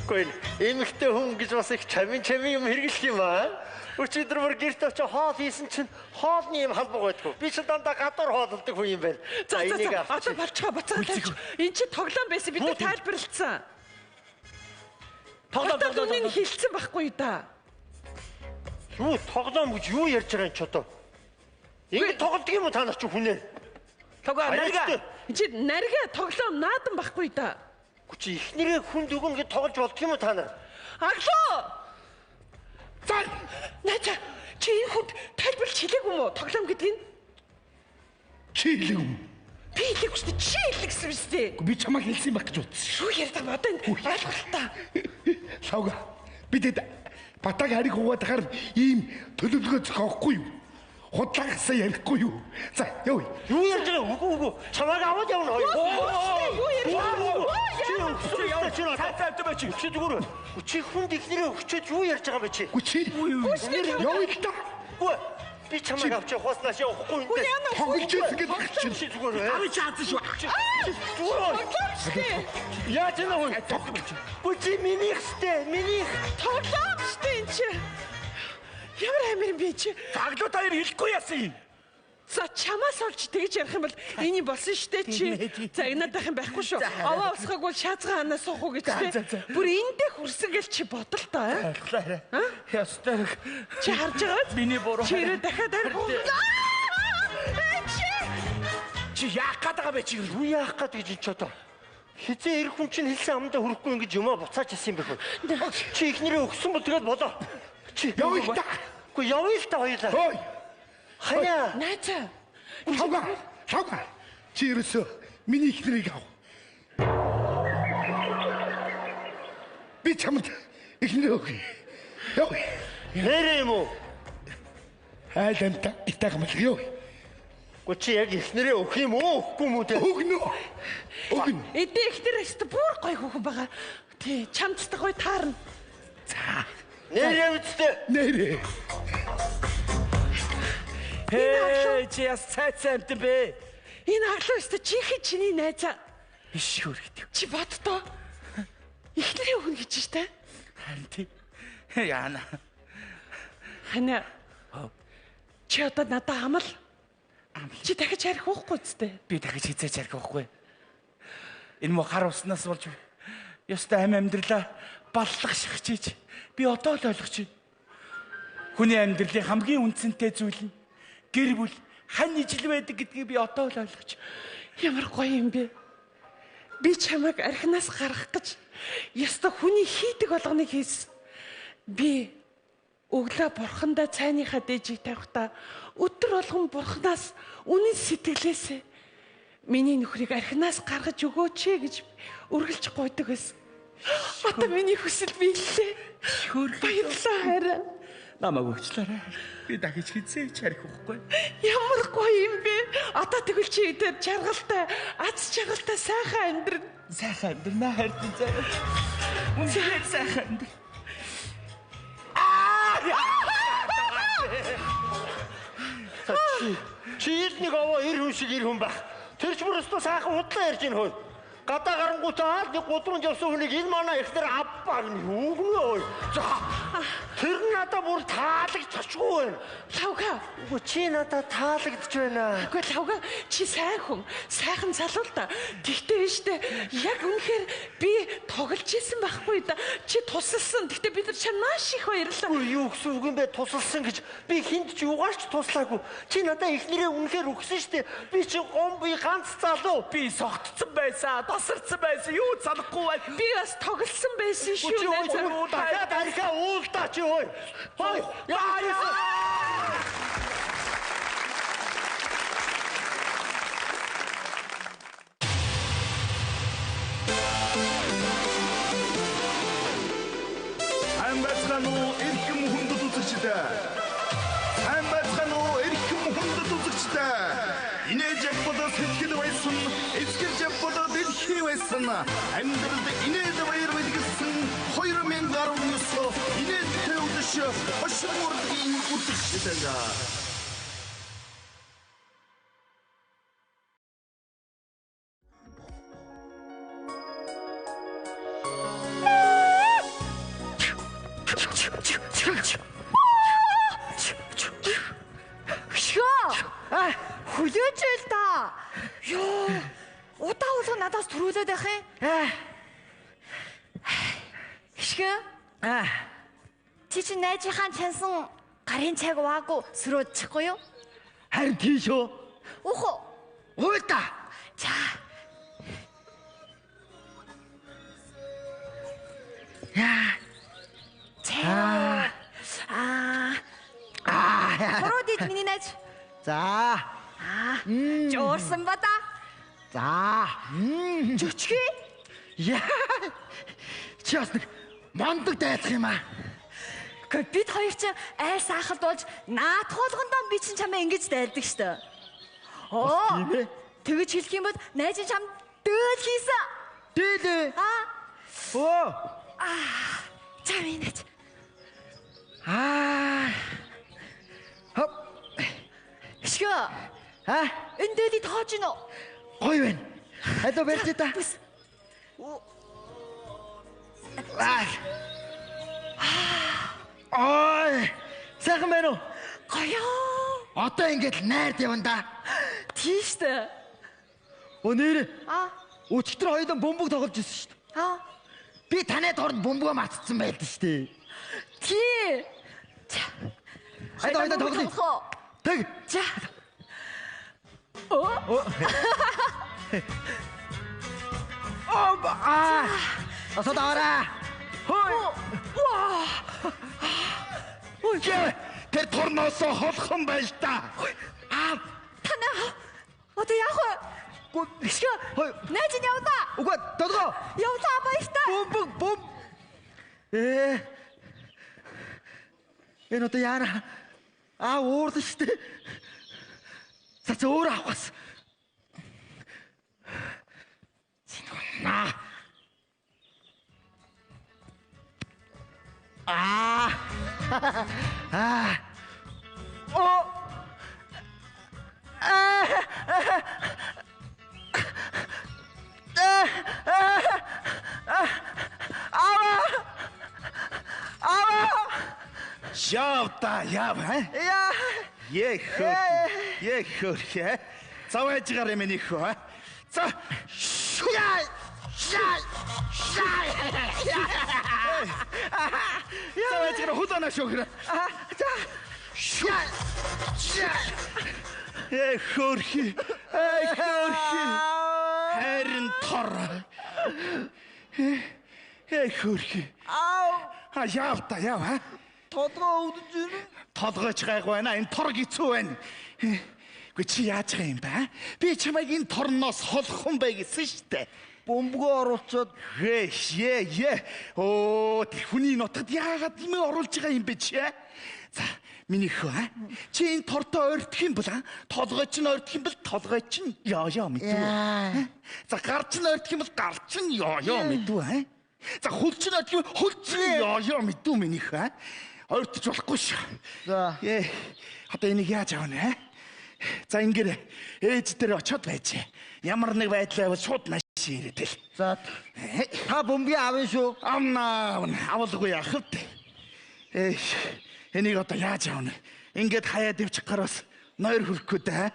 Гүн эмэгтэй хүн гэж бас их чамин юм хэрэглэх юм аа. Өчигдөр бүр гэрт очиж хоол хийсэн чинь хоолны юм халбаг байдгүй. Би ч дандаа гадуур хооллдог хүн юм байна. За энийг авчих. Одоо болчихоо. Энд чи тоглоом байсан бид нар тайлбарлалцсан. Тоглоом үнийг хэлсэн байхгүй да. Юу тоглоом гэж юу ярьж байгаа юм ч одоо. Ингэ тоглодог юм уу та нар ч хүнээ? Тоглоом нарга. Чи нарга тоглоом наадан байхгүй да. Чи ихнэрээ хүнд өгнө гэж тоглож болдго юм уу та нар? Аглоо. За нача чи энэ хүнд тайлбарлаж хэлээгүй юм уу? Тоглоом гэдэг нь Чи хэлэв. би хэлээгүй шүү дээ. Чи хэлсэн биз дээ. Би чамайг хэлсэн байх гэж утсан. Юу ярьдаг одоо энэ ойлголтоо. Савга. Бидэд батаг хариг хуугаад хахаар ийм төлөвлөгөө зохиохгүй юу? Худлаагсаа ярихгүй юу? За яв. Юу ярьж байгаа үгүй. Чамайг аваад явна хоёр. Юу ярьж Чи зүгээр. Чи хүнд ихнэрээ өгчөөд юу ярьж байгаа бэ чи? Чи яв л та. Би чамайг авч явахнаас явахгүй юм дээ. Тоглож ирсэн гэж баг чи. Чи зүгээр. Ари чаасан шүү. Зүгээр. Яаж энэ хүн? Чи минийх штэ. Минийх. тоглоом штэ энэ чи. Ямар амир юм бэ чи? Таглуу таяр хэлэхгүй яасан юм. За чамаас олж тэгж ярих юм бол эний болсон штэ чи. За энэдэх юм байхгүй шүү. Аваа усхаг бол шаазгаа ханаа суух уу гэж тэ. Бүр эндээ хүрсэн гэл чи бодол та. Ойлголоо. Ястай. Чи харж байгаа? Миний буруу. Чи ирээ дахиад арих уу? Чи яах гээд байгаа бэ чи? Юу яах гээд гэж ч одоо. Хизээ ирэх хүн чинь хэлсэн амдаа хүрэхгүй ингэж юмаа буцаач ясан юм бэ хөө. Чи ихнэрээ өгсөн бол тэгэл болоо. Чи Явъя л та. Үгүй явъя л та хоёулаа. Ой. Хаяа. Найзаа. Шавга. Чи ерөөсөө миний ихнэрийг ав. Би чамд ихнэрээ өгье. Явъя. Нэрээ юм уу? Айланта итагмал явъя. Гү чи яг ихнэрээ өгөх юм уу? Өгөхгүй юм уу те? Өгнө. Өгнө. Эдээ ихнэр өстө бүр гоё хүүхэн байгаа. Тий, чамцтай гоё таарна. За. Нэрээ үстэ. Нэрээ. Хээ чи яс цайцсан юм бэ? Энэ аглаа өстө чихи чиний найзаа. Биш хүрэгтэй. Чи боддоо. Ихнэрээ өгнө гэж штэ. Харин тий. Яана. Хана. Чи одоо надад амал. Чи дахиж харих уухгүй зү? Би дахиж хизээч ярих байхгүй. Энэ муу хар уснаас болж ёстой амьдралаа баллах шахчихж би одоо л ойлгож байна. Хүний амьдралын хамгийн үнцэнтэй зүйл нь гэр бүл хань ижил байдаг гэдгийг би одоо л ойлгож. Ямар гоё юм бэ? Би чамайг архинаас гаргах гэж ёстой хүний хийдэг болгоныг хийсэн. Би өглөө бурхандаа цайныхаа дээжийг тавихдаа өдөр болгон бурханаас үнэн сэтгэлээсээ миний нөхрийг архинаас гаргаж өгөөч гэж үргэлж гуйдаг байсан. Одоо миний хүсэл биеллээ. Баярлалаа хараа. Намайг өгчлөөрэй. Би дахиж хизээч ярих байхгүй. Ямар гоё юм бэ? Одоо тэгвэл чи дээр жаргалтай, аз жаргалтай сайхан амьдрын. Сайхан амьдрнаа хайртай заяа. Үнэхээр сайхан амьдр. Чи нэг аваа ир хүн шиг ир хүн байх. Тэр ч бүрөөсөө сайхан худлаа ярьж ийн хөө. Гадаа гарангуутаа нэг гудамж явсан хүнийг энэ манай ихнэр авбаг нь юу гэнэ ой. За. Тэр надад бүр таалагдчихгүй байна. Лавга. Үгүй чи надад таалагдж байна. Үгүй лавга чи сайхан залуу та. Тэгтээ штэ яг үнэхээр би тоглож исэн байхгүй да. Чи тусалсан. Тэгтээ бид нар чам маш их баярлаа. Үгүй юу гэсэн үг юм бэ? Тусалсан гэж би хинд ч югаарч туслаагүй. Чи надад ихнэрээ үнэхээр өгсөн штэ. Би чи гомби ганц залуу. Би согтцсон байсан. Тасарсан байсан. Юу санахгүй байна. Би бас тоглосон байсан шүү. Дахиад архиа уулдаа чи ой. Хой. Яа. Амбацхан уу эрхэм хүндэт үзэгчдээ. Амбацхан уу эрхэм хүндэт үзэгчдээ. Инээж бодо сэтгэл байсан, эцгэрж бодо дэлхий байсан. Амьдралд инээд баяр мэдгэсэн 2019 инээд төвдөш хошин урдгийн үзэгчдээ. Хүлээжэл та. Йоо. Удаа улаа надаас төрүүлээд байх юм. Хишгэ. Чи найзынхаа чансан гарын цайг ууаагүй сөрөөдчихгүй юу? Харин тийш үү? Уху. Уута. За. Яа. Хороод миний найз. За. Жуурсан ба та. За. Чөчгөө. Яа. Чи бас нэг мондог дайцах юм аа. Гэхдээ бид хоёр чинь айл саахалд болж наат хуулгандаа би чинь чамаа ингэж дайлдаг штэ. Тийм ээ. Тэгэж хэлэх юм бол найз чам дөөл хийсэн. Дээлээ. Оо. Чамын найз. Хоп. Шгэ. Энэ дэли тоож гинөө. Гоё байна. Хадаа барьж та. Ой. Сайхан байна уу? Гоё. Одоо ингээд найрд явна да. Тийш дээ. Өнөр Аа. өчтөр хоёулаа бөмбөг тоглож ирсэн шүү дээ. Аа. Би таны дорд бөмбөгөө мартсан байлаа шүү дээ. Тий. Хайда тоглоё. Тэг. За. Оо. Асаа даваараа. Хой. Ваа. Тэр торноосоо холхон байл та. Тана. Одоо яах вэ? Найз нь явна. Угаа толгоо. Явлаа баяртай. Бөмбөг. Энэ одоо яана. Уурлаа шүү дээ. За өөр авахс. Синона. Яв, хөр. Заваажгаар юм энэ хөө. За. Заваажгаар хулана шөхрө. Хөрхи. Харин тор. Хөрхи. Яв. Толгоо өвдөж ирнэ. Толгойч гайг байна. Энэ тор гизүү байна. Гүй чи яаж байгаа юм бэ? Би чамайг энэ торноос холхон бай гэсэн шүү дээ. Бөмбөгөө оруулчаад Оо, тэр хүний нутагт яагаад юм оруулж байгаа юм бэ чи? За, миний хөө. Чи энэ тортой ойртох юм бол толгой ч ойртох юм бол толгой ч ёо мэдвэ. За, гар ч ойртох юм бол гар ч ёо мэдвэ. За, хөл ч ойртох юм хөл ч ёо мэдвэ миний хөө. Ойртож болохгүй шүү. За. Одоо энийг яаж авна? За, ингээд ээж дээр очиод байж. Ямар нэг байдлаа бол шууд нааш ирээдэл. За. Та бөмбөгийг авна шүү. Авалгүй яах вэ? Энийг одоо яаж авна? Ингээд хаяад ивчих гараас нойр хөрөхгүй дээ.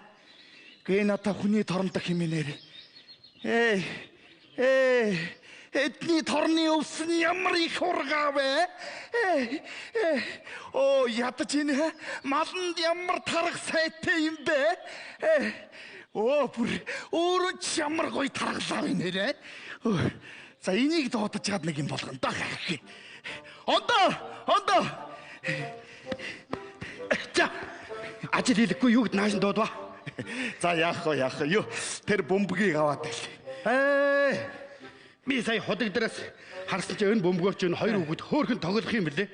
Гээ энэ одоо хүний торондог хэмээнээр. Эдний торны өвс нь ямар их ургаа вэ? Оо, ядаж энэ маланд ямар тарах сайтай юм бэ? Оо, бүр өөрөө ч ямар гоё тархлаа вэ нэрэ? За, энийг дуудаж чад нэг юм болгоно да. Ондоо. За. Ажил хийлэхгүй юу гэд нааш нь дуудва. За, яах вэ? Юу, тэр бөмбөгийг аваад байл. Би сая ходог дээрээс харсан чи энэ бөмбөгөөр чинь хоёр хүүхэд хөөхөн тоглох юм бэлээ.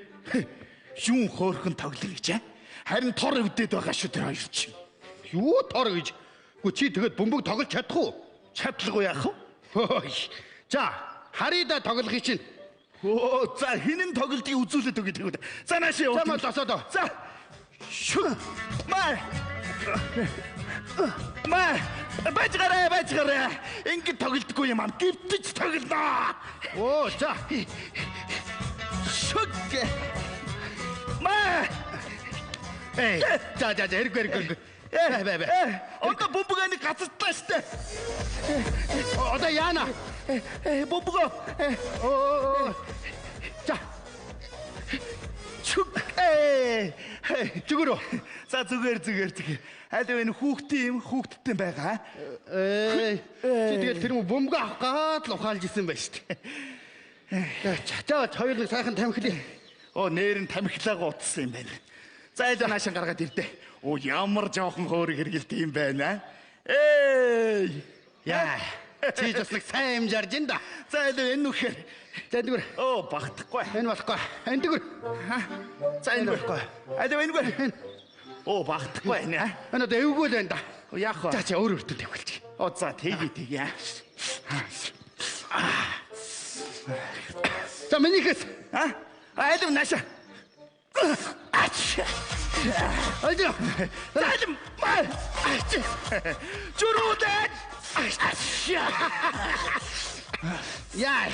Шүүн хөөхөн тоглоно гэж. Харин тор өвдөд байгаа шүү тэр хоёр чинь. Юу тор гэж? Гү чи тэгэд бөмбөг тоглож чадах уу? Чадлагүй яах вэ? За, харийда тоглохыг чинь. Оо, за хинэн тоглолтыг үзүүлээд өгöd тэгвэл. За нааш яв. За мал осоо. За. Шү. Бачгараа. Ингээд тоглолтгүй юм аа. Гівтэж тоглоно. Оо, за. Шүг. За, эргүү. Одоо бөмбөгийг гацалтлаа штэ. Одоо яана. Бөмбөгөө. За. Чүг. Зүгээрөө. За зүгээр. Аль вэ хүүхдтэй байгаа? Чи тэгэл тэр бөмбөг авах гад л ухаалж исэн байж штэ. Чачаад хоёр нэг сайхан тамхилээ. Оо, нэрэн тамхилаагаа утсан юм байна. За, аль наашаа гаргаад ирдэ. Оо, ямар жоохон хөөрөг хэргэлт юм байна. Яа. Чи ч бас нэг сайн хэмжаарж ин да. За, аль энэ нүхээр. За, дүүр. Оо, багтахгүй. Энэ болохгүй. Энэ дүүр. За, энэ болохгүй. Аль энэ. Оо, багтахгүй нэ. Энэ одоо эвгүй л байна да. Яах вэ? За, өөр тэмүүлж. Оо, за, тэгье. За, минийхээс. Аль наашаа. Айдаа. Залм. Чуруудаа. Яа.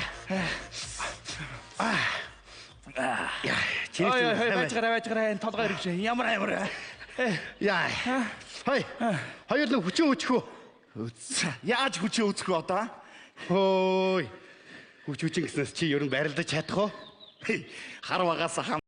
Яа, чи бачгараа толгой ирж ямар. Яа. Хой. Хоёулаа хүчин өчхөө. Яаж хүчин өчхөө одоо? Хөөй. Хүч хүчин гэснээс чи ер нь барилдаж чадах уу? Хар багаас